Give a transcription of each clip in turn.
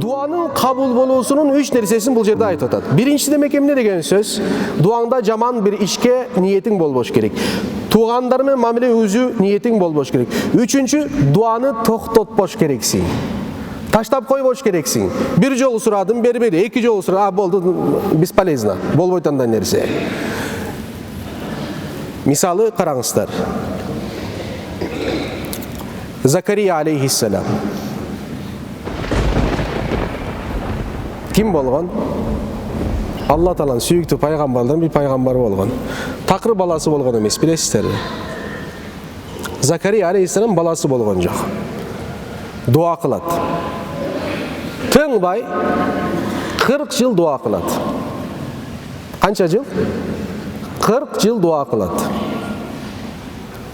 Duanın kabul bolуусунун 3 nersесин бул жерде айтып атат. Биринчи демек эмне деген сөз? Дуаңда жаман бир ишке ниетиң болбош керек. Туугандар менен мамиле үзүү ниетиң болбош керек. Үчүнчү, дуаны токтотпош керексиң. Таштап койбош керексиң. Бир жолу сурадым, бербеди. Эки жолу сурадым, болду, бесполезно. Болбойт андай нерсе. Мисалы караңыздар. Закария алейхиссалам. Ким болгон? Алла Тааланын сүйүктүү пайгамбардан бир пайгамбар болгон. Такыр баласы болгон эмес, билесиздерби? Закария алейхиссалам баласы болгон жок. Дуа кылат. Тыңбай 40 жыл дуа кылат. Канча жыл? 40 жыл дуа кылат.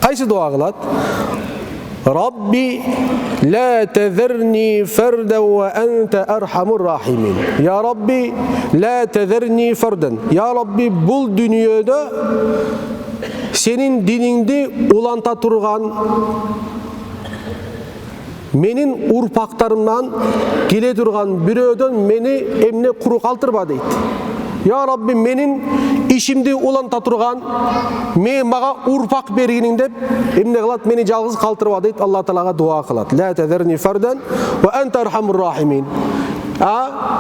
Кайсы дуа кылат? Rabbi la tezerni ferden ve ente erhamur rahimin. Ya Rabbi la tezerni ferden. Ya Rabbi bul dünyada senin diningdi ulanta turgan menin urpaklarımdan gele turgan birödön meni emne kuru kaltırma deydi. Ya Rabbi menin işimdi ulanta turgan men maga urpak berginin dep emne kılat meni жалгыз kaltırma deydi. Allah Teala'ga dua kılat. La tezerni ferden ve ente erhamur rahimin.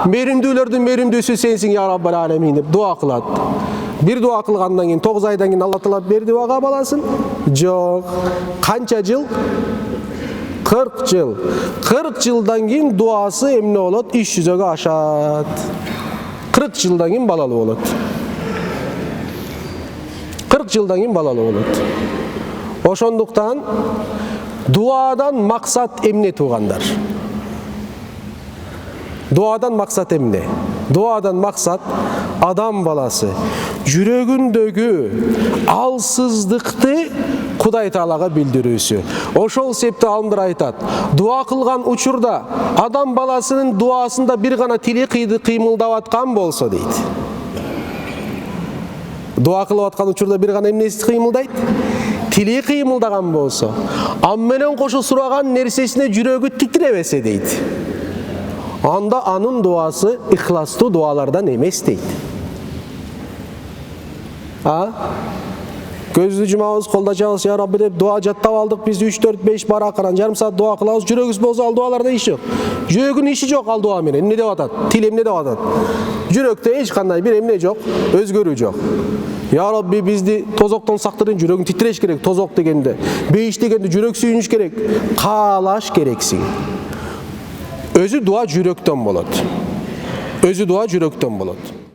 Merimdүүлөрдүн merimdүүsü sensin ya Rabbal alemin dep dua kılat. Bir dua kılgandan keyin 9 aydan keyin Allah Teala bir duaga balasın. Jok. Kança jıl? 40 жыл. 40 жылдан кейін дуасы эмне болот? Иш жүзөгө ашат. 40 жылдан кейін балалы болот. 40 жылдан кейін балалы болот. Ошондуктан дуадан максат эмне туугандар? Дуадан максат эмне? Дуадан максат адам баласы жүрөгүндөгү алсыздыкты Кудай Таалага билдирүүсү. Ошол себепте алымдар айтат. Дуа кылган учурда адам баласынын дуасында бир гана тили кыймылдап аткан болсо дейт. Дуа кылып аткан учурда бир гана эмнеси кыймылдайт? Тили кыймылдаган болсо, ам менен кошо сураган нерсесине жүрөгү титиребесе дейт. Анда анын дуасы ихластуу дуалардан эмес дейт. Көздү жумабыз, колдо жабыз, я Rabbi деп дуа жаттап алдык, биз 3-4-5 бар акыран жарым саат дуа кылабыз, жүрөгүбүз болсо ал дуаларда иш жок. Жүрөгүнүн иши жок ал дуа менен. Эмне деп атат? Тил эмне деп атат? Жүрөктө эч кандай бир эмне жок, өзгөрүү жок. Я Rabbi бизди тозоктон сактырын, жүрөгүң титиреш керек, тозок дегенде. Бейиш дегенде жүрөк сүйүнүш керек, каалаш керексиң. Өзү дуа жүрөктөн болот. Өзү дуа жүрөктөн болот.